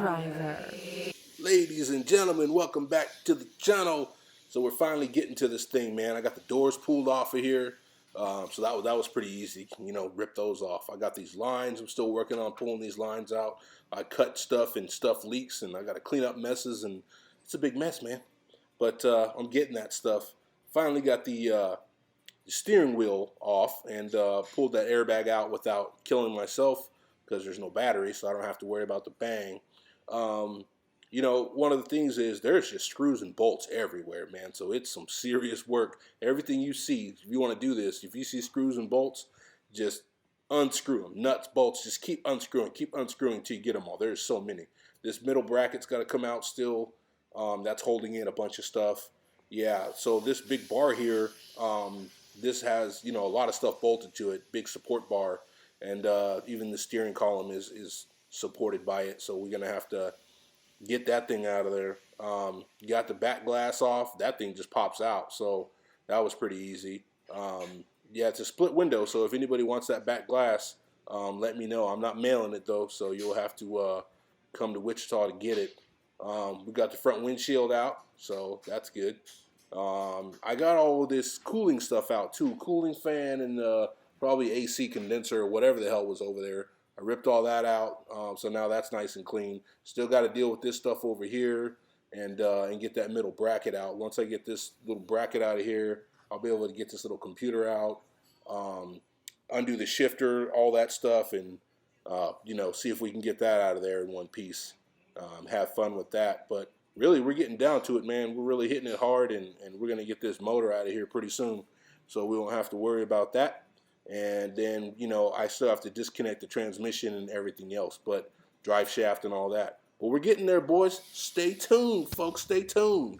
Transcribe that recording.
MoeTheDriver. Ladies and gentlemen, welcome back to the channel. So we're finally getting to this thing, man. I got the doors pulled off of here. So that was pretty easy, you know, rip those off. I got these lines. I'm still working on pulling these lines out. I cut stuff and stuff leaks, and I got to clean up messes, and it's a big mess, man. But I'm getting that stuff. Finally got the steering wheel off and pulled that airbag out without killing myself because there's no battery, so I don't have to worry about the bang. You know, one of the things is there's just screws and bolts everywhere, man. So it's some serious work. Everything you see, if you want to do this, if you see screws and bolts, just unscrew them. Nuts, bolts, just keep unscrewing until you get them all. There's so many. This middle bracket's got to come out still. That's holding in a bunch of stuff. Yeah, so this big bar here, this has, you know, a lot of stuff bolted to it, big support bar, and even the steering column is supported by it. So we're gonna have to get that thing out of there. Got the back glass off. That thing just pops out, so that was pretty easy. Yeah, it's a split window, so if anybody wants that back glass, let me know. I'm not mailing it though, so you'll have to come to Wichita to get it. We got the front windshield out, so that's good. I got all of this cooling stuff out too, cooling fan and probably AC condenser or whatever the hell was over there. I ripped all that out, so now that's nice and clean. Still got to deal with this stuff over here and get that middle bracket out. Once I get this little bracket out of here, I'll be able to get this little computer out, undo the shifter, all that stuff, and you know, see if we can get that out of there in one piece. Have fun with that. But really, we're getting down to it, man. We're really hitting it hard, and we're going to get this motor out of here pretty soon, so we won't have to worry about that. And then, you know, I still have to disconnect the transmission and everything else, but drive shaft and all that. But we're getting there, boys. Stay tuned, folks. Stay tuned.